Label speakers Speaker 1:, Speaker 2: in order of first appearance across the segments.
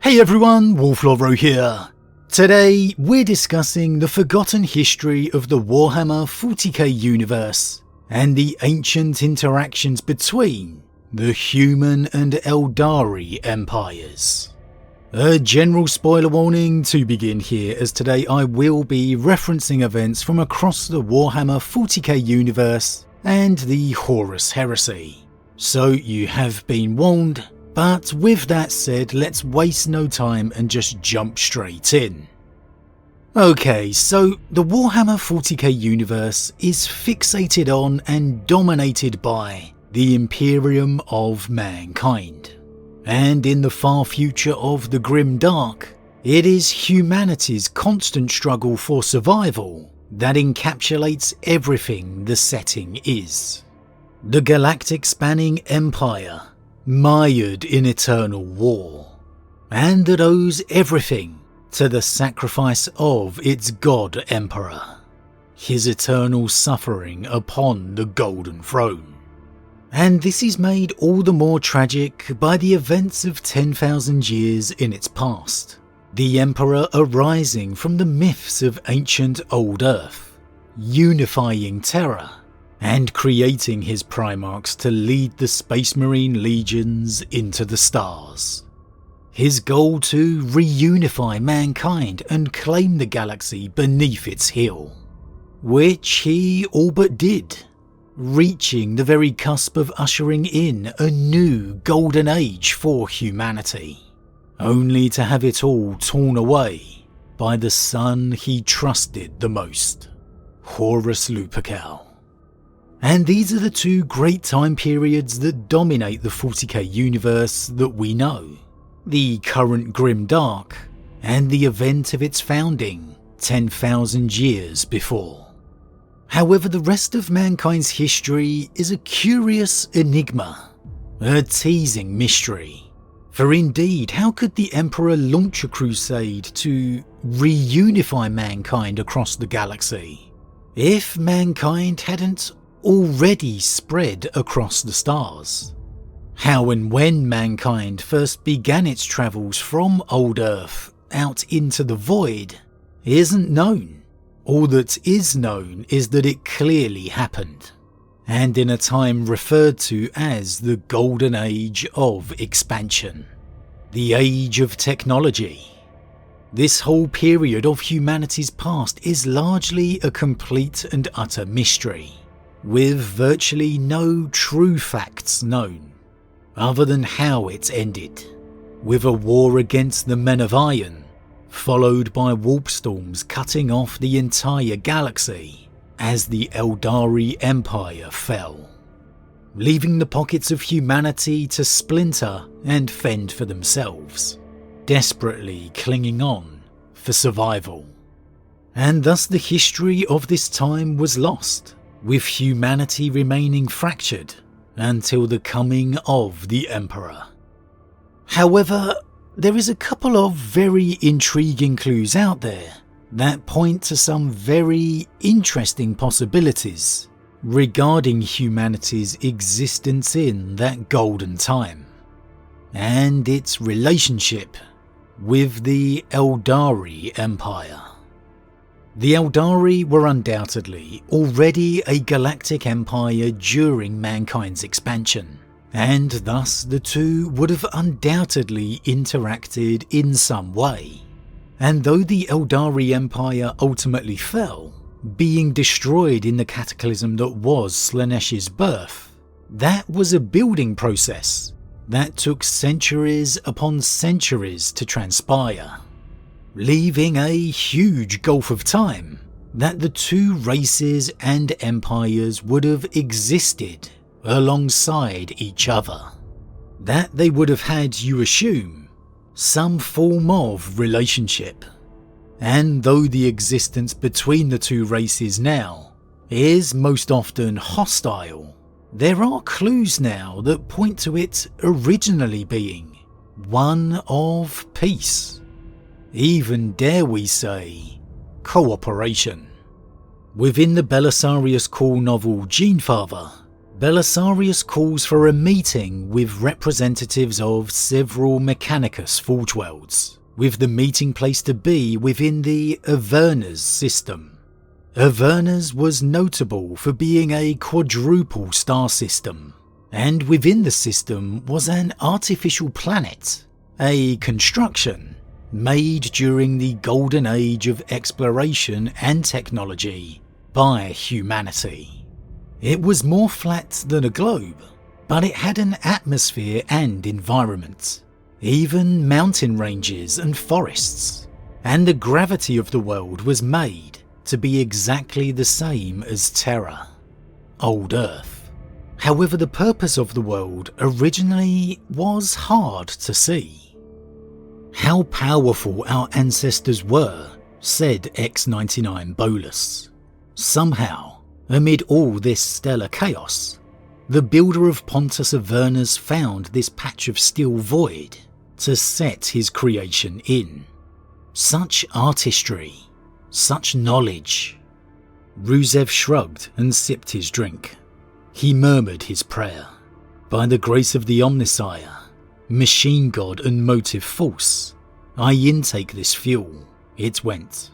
Speaker 1: Hey everyone, Wolf Lord Rho here. Today we're discussing the forgotten history of the Warhammer 40K universe and the ancient interactions between the human and Aeldari empires. A general spoiler warning to begin here, as today I will be referencing events from across the Warhammer 40K universe and the Horus Heresy. So you have been warned. But with that said, let's waste no time and just jump straight in. Okay, so the Warhammer 40k universe is fixated on and dominated by the Imperium of mankind. And in the far future of the Grim Dark, it is humanity's constant struggle for survival that encapsulates everything the setting is. The galactic-spanning empire, mired in eternal war, and that owes everything to the sacrifice of its god emperor, his eternal suffering upon the Golden Throne. And this is made all the more tragic by the events of 10,000 years in its past, the emperor arising from the myths of ancient old Earth, unifying terror, and creating his primarchs to lead the Space Marine legions into the stars. His goal to reunify mankind and claim the galaxy beneath its heel, which he all but did, reaching the very cusp of ushering in a new golden age for humanity, only to have it all torn away by the son he trusted the most, Horus Heresy. And these are the two great time periods that dominate the 40k universe that we know, the current Grim Dark and the event of its founding 10,000 years before. However, the rest of mankind's history is a curious enigma, a teasing mystery. For indeed, how could the Emperor launch a crusade to reunify mankind across the galaxy if mankind hadn't already spread across the stars? How and when mankind first began its travels from old Earth out into the void isn't known. All that is known is that it clearly happened, and in a time referred to as the Golden Age of Expansion, the Age of Technology. This whole period of humanity's past is largely a complete and utter mystery, with virtually no true facts known, other than how it ended, with a war against the Men of Iron, followed by warp storms cutting off the entire galaxy as the Aeldari Empire fell, leaving the pockets of humanity to splinter and fend for themselves, desperately clinging on for survival. And thus the history of this time was lost, with humanity remaining fractured until the coming of the Emperor. However, there is a couple of very intriguing clues out there that point to some very interesting possibilities regarding humanity's existence in that golden time, and its relationship with the Aeldari Empire. The Aeldari were undoubtedly already a galactic empire during mankind's expansion, and thus the two would have undoubtedly interacted in some way. And though the Aeldari Empire ultimately fell, being destroyed in the cataclysm that was Slaaneish's birth, that was a building process that took centuries upon centuries to transpire, leaving a huge gulf of time that the two races and empires would have existed alongside each other. That they would have had, you assume, some form of relationship. And though the existence between the two races now is most often hostile, there are clues now that point to it originally being one of peace. Even, dare we say, cooperation. Within the Belisarius Core novel Genefather, Belisarius calls for a meeting with representatives of several Mechanicus forge worlds, with the meeting place to be within the Avernus system. Avernus was notable for being a quadruple star system, and within the system was an artificial planet, a construction made during the golden age of exploration and technology by humanity. It was more flat than a globe, but it had an atmosphere and environment, even mountain ranges and forests, and the gravity of the world was made to be exactly the same as Terra, Old Earth. However, the purpose of the world originally was hard to see. How powerful our ancestors were, said X99 Bolus. Somehow, amid all this stellar chaos, the builder of Pontus Avernus found this patch of still void to set his creation in. Such artistry, such knowledge. Rusev shrugged and sipped his drink. He murmured his prayer. By the grace of the Omnissiah, Machine God and Motive Force, I intake this fuel, it went.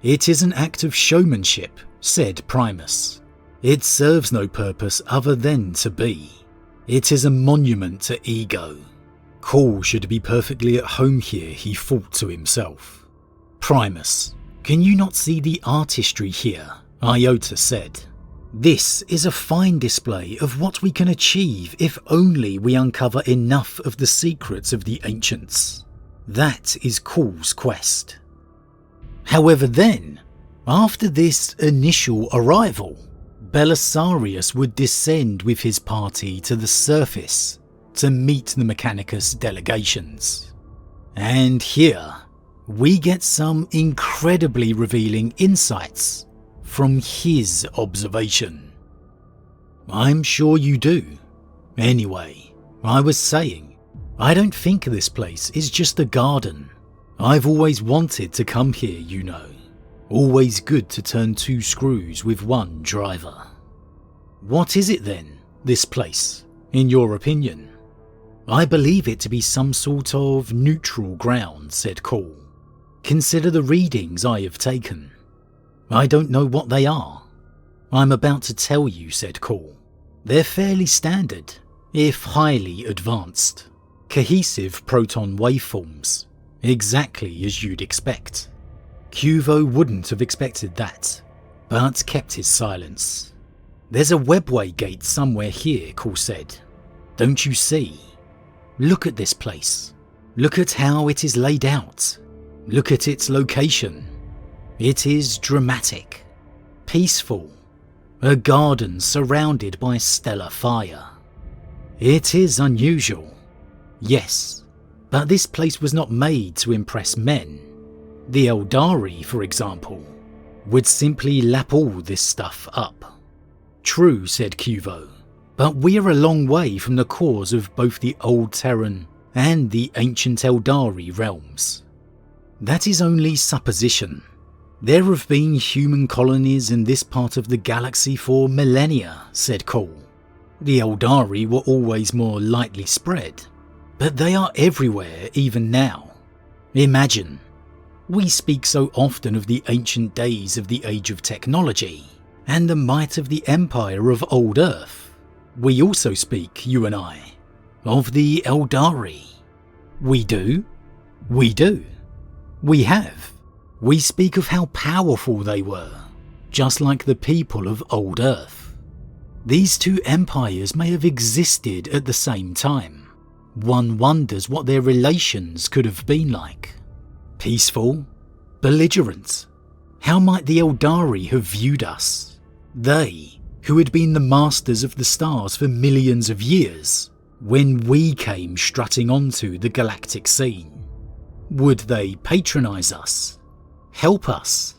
Speaker 1: It is an act of showmanship, said Primus. It serves no purpose other than to be. It is a monument to ego. Call should be perfectly at home here, he thought to himself. Primus, can you not see the artistry here? Iota said. This is a fine display of what we can achieve if only we uncover enough of the secrets of the ancients. That is Call's quest. However then, after this initial arrival, Belisarius would descend with his party to the surface to meet the Mechanicus delegations. And here, we get some incredibly revealing insights from his observation. I'm sure you do. Anyway, I was saying, I don't think this place is just a garden. I've always wanted to come here, you know. Always good to turn two screws with one driver. What is it then, this place, in your opinion? I believe it to be some sort of neutral ground, said Call. Consider the readings I have taken. I don't know what they are. I'm about to tell you, said Call. They're fairly standard, if highly advanced. Cohesive proton waveforms, exactly as you'd expect. Cuvo wouldn't have expected that, but kept his silence. There's a webway gate somewhere here, Call said. Don't you see? Look at this place. Look at how it is laid out. Look at its location. It is dramatic, peaceful, a garden surrounded by stellar fire. It is unusual, yes, but this place was not made to impress men. The Aeldari, for example, would simply lap all this stuff up. True, said Cuvo, but we're a long way from the cores of both the Old Terran and the ancient Aeldari realms. That is only supposition. There have been human colonies in this part of the galaxy for millennia, said Cole. The Aeldari were always more lightly spread, but they are everywhere even now. Imagine, we speak so often of the ancient days of the Age of Technology and the might of the Empire of Old Earth. We also speak, you and I, of the Aeldari. We do. We do. We have. We speak of how powerful they were, just like the people of Old Earth. These two empires may have existed at the same time. One wonders what their relations could have been like. Peaceful? Belligerent? How might the Aeldari have viewed us? They, who had been the masters of the stars for millions of years, when we came strutting onto the galactic scene. Would they patronize us? Help us?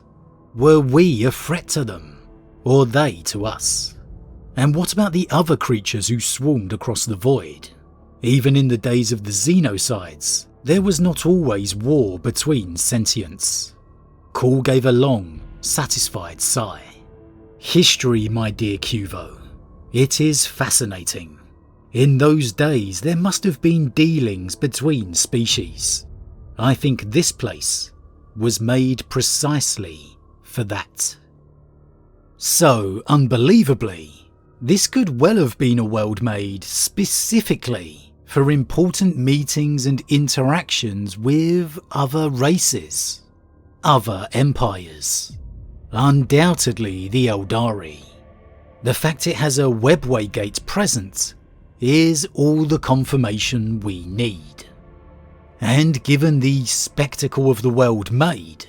Speaker 1: Were we a threat to them, or they to us? And what about the other creatures who swarmed across the void? Even in the days of the Xenocides, there was not always war between sentients. Call gave a long, satisfied sigh. History, my dear Cuvo. It is fascinating. In those days, there must have been dealings between species. I think this place was made precisely for that. So, unbelievably, this could well have been a world made specifically for important meetings and interactions with other races, other empires. Undoubtedly the Aeldari. The fact it has a webway gate present is all the confirmation we need. And given the spectacle of the world made,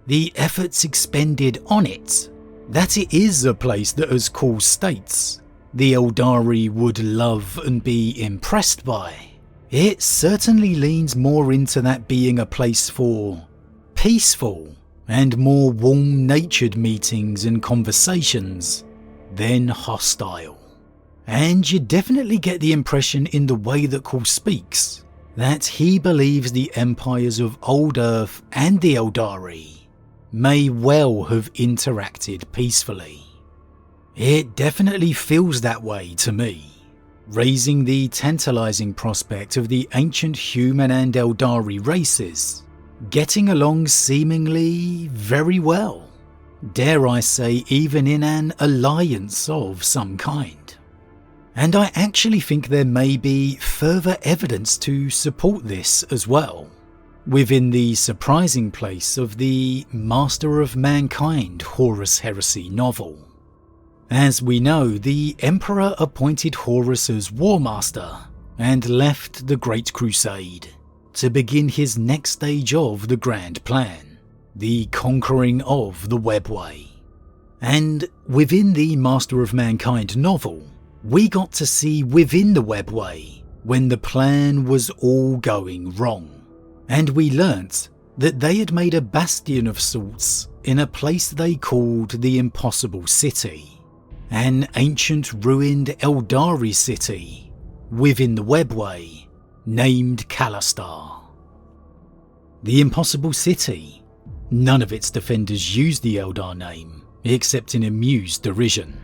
Speaker 1: the efforts expended on it, that it is a place that, as Call states, the Aeldari would love and be impressed by, it certainly leans more into that being a place for peaceful and more warm-natured meetings and conversations than hostile. And you definitely get the impression in the way that Call speaks that he believes the empires of Old Earth and the Aeldari may well have interacted peacefully. It definitely feels that way to me, raising the tantalizing prospect of the ancient human and Aeldari races getting along seemingly very well. Dare I say, even in an alliance of some kind. And I actually think there may be further evidence to support this as well, within the surprising place of the Master of Mankind Horus Heresy novel. As we know, the Emperor appointed Horus as War Master and left the Great Crusade to begin his next stage of the Grand Plan, the conquering of the Webway. And within the Master of Mankind novel, we got to see within the Webway when the plan was all going wrong, and we learnt that they had made a bastion of sorts in a place they called the Impossible City, an ancient ruined Aeldari city within the Webway named Kalastar. The Impossible City, none of its defenders used the Eldar name except in amused derision,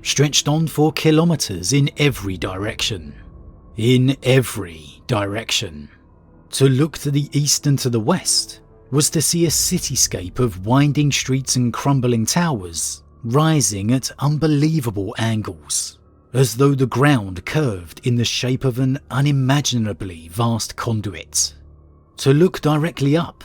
Speaker 1: stretched on for kilometers in every direction. In every direction. To look to the east and to the west was to see a cityscape of winding streets and crumbling towers rising at unbelievable angles, as though the ground curved in the shape of an unimaginably vast conduit. To look directly up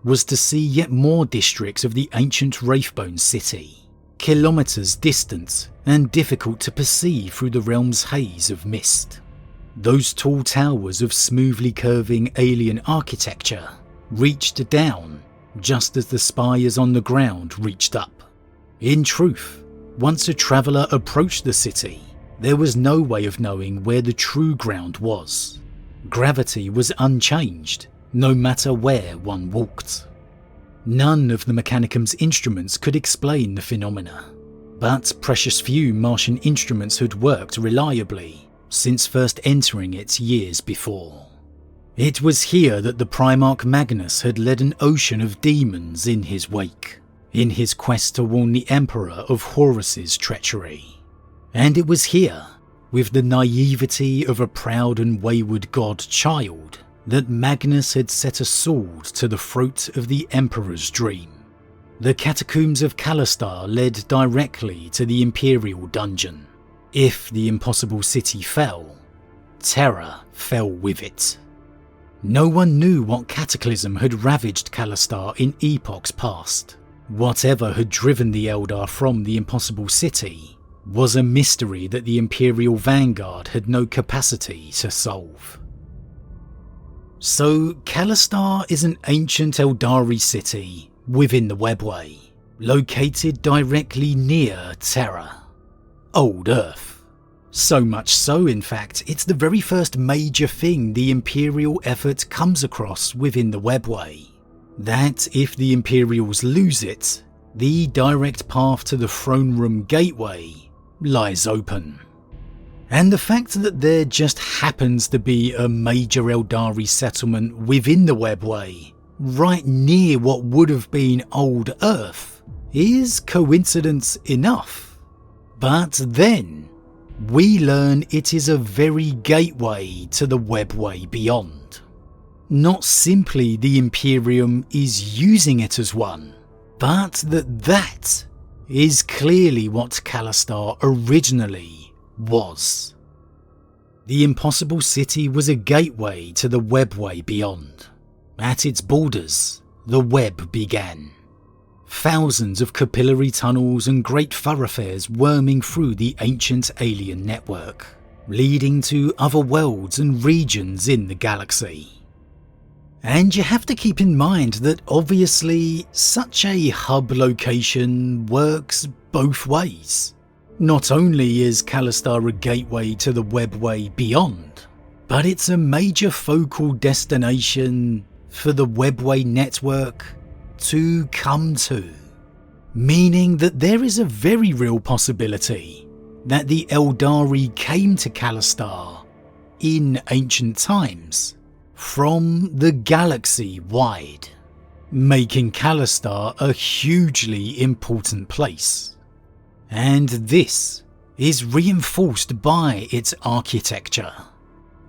Speaker 1: was to see yet more districts of the ancient Wraithbone city, kilometers distant and difficult to perceive through the realm's haze of mist. Those tall towers of smoothly curving alien architecture reached down just as the spires on the ground reached up. In truth, once a traveller approached the city, there was no way of knowing where the true ground was. Gravity was unchanged, no matter where one walked. None of the Mechanicum's instruments could explain the phenomena, but precious few Martian instruments had worked reliably since first entering it years before. It was here that the Primarch Magnus had led an ocean of demons in his wake, in his quest to warn the Emperor of Horus's treachery. And it was here, with the naivety of a proud and wayward god-child, that Magnus had set a sword to the throat of the Emperor's dream. The catacombs of Kalastar led directly to the Imperial dungeon. If the Impossible City fell, terror fell with it. No one knew what cataclysm had ravaged Kalastar in epochs past. Whatever had driven the Eldar from the Impossible City was a mystery that the Imperial Vanguard had no capacity to solve. So Kalastar is an ancient Aeldari city within the Webway, located directly near Terra, Old Earth. So much so, in fact, it's the very first major thing the Imperial effort comes across within the Webway. That if the Imperials lose it, the direct path to the Throne Room Gateway lies open. And the fact that there just happens to be a major Aeldari settlement within the Webway, right near what would have been Old Earth, is coincidence enough. But then, we learn it is a very gateway to the webway beyond. Not simply the Imperium is using it as one, but that is clearly what Kalistar originally was. The Impossible City was a gateway to the webway beyond. At its borders, the web began. Thousands of capillary tunnels and great thoroughfares worming through the ancient alien network, leading to other worlds and regions in the galaxy. And you have to keep in mind that obviously such a hub location works both ways. Not only is Kalistar a gateway to the webway beyond, but it's a major focal destination for the webway network to come to. Meaning that there is a very real possibility that the Aeldari came to Kalistar in ancient times from the galaxy wide, making Kalistar a hugely important place. And this is reinforced by its architecture,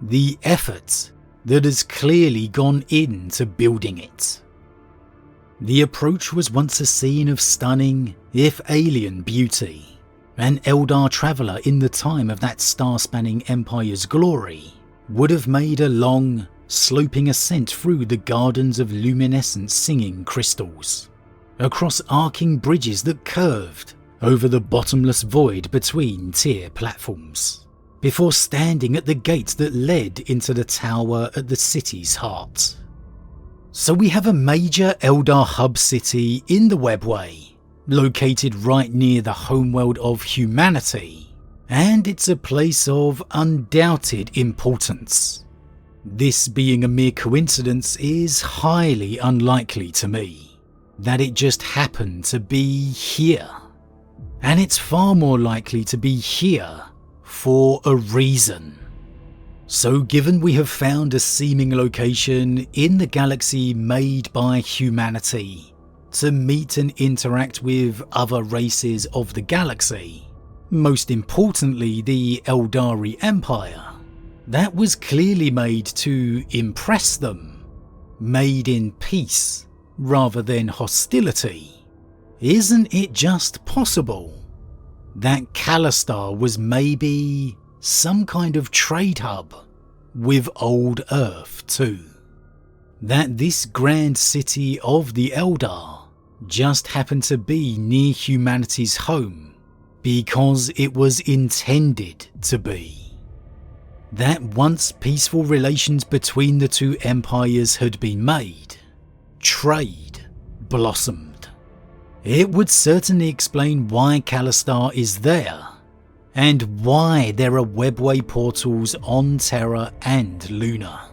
Speaker 1: the effort that has clearly gone into building it. The approach was once a scene of stunning, if alien, beauty. An Eldar traveller in the time of that star-spanning empire's glory would have made a long, sloping ascent through the gardens of luminescent singing crystals, across arcing bridges that curved over the bottomless void between tier platforms, before standing at the gates that led into the tower at the city's heart. So we have a major Eldar hub city in the webway, located right near the homeworld of humanity, and it's a place of undoubted importance. This being a mere coincidence is highly unlikely to me, that it just happened to be here. And it's far more likely to be here for a reason. So given we have found a seeming location in the galaxy made by humanity to meet and interact with other races of the galaxy, most importantly the Aeldari Empire, that was clearly made to impress them, made in peace rather than hostility, isn't it just possible that Kalistar was maybe some kind of trade hub with old Earth too? That this grand city of the Eldar just happened to be near humanity's home because it was intended to be. That once peaceful relations between the two empires had been made, trade blossomed. It would certainly explain why Kalistar is there, and why there are webway portals on Terra and Luna.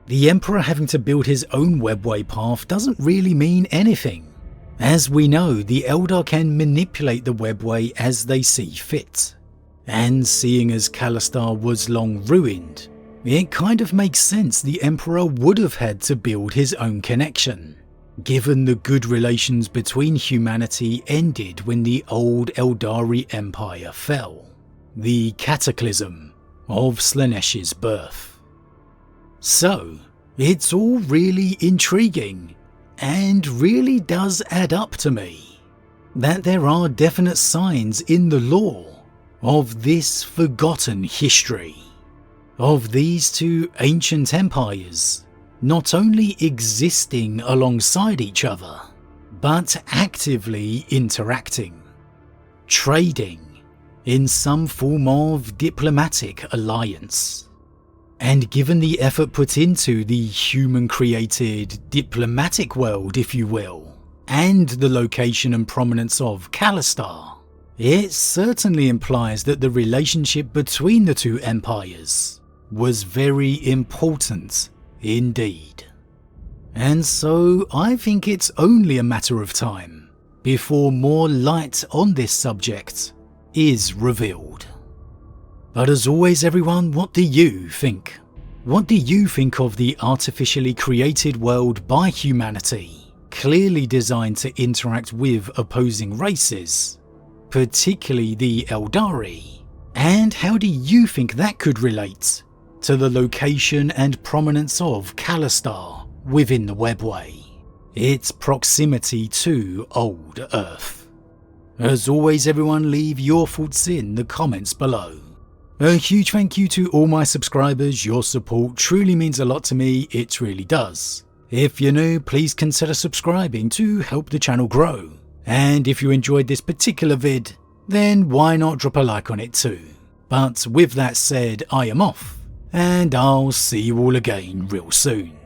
Speaker 1: The Emperor having to build his own webway path doesn't really mean anything. As we know, the Eldar can manipulate the webway as they see fit. And seeing as Kalistar was long ruined, it kind of makes sense the Emperor would have had to build his own connection, given the good relations between humanity ended when the old Aeldari Empire fell, the cataclysm of Slaaneish's birth. So, it's all really intriguing, and really does add up to me, that there are definite signs in the lore of this forgotten history, of these two ancient empires not only existing alongside each other, but actively interacting, trading in some form of diplomatic alliance. And given the effort put into the human-created diplomatic world, if you will, and the location and prominence of Kalistar, it certainly implies that the relationship between the two empires was very important indeed. And so I think it's only a matter of time before more light on this subject is revealed. But as always everyone, what do you think? What do you think of the artificially created world by humanity, clearly designed to interact with opposing races, particularly the Aeldari, And how do you think that could relate to the location and prominence of Callistar within the Webway? Its proximity to Old Earth. As always, everyone, leave your thoughts in the comments below. A huge thank you to all my subscribers. Your support truly means a lot to me, it really does. If you're new, please consider subscribing to help the channel grow. And if you enjoyed this particular vid, then why not drop a like on it too. But with that said, I am off, and I'll see you all again real soon.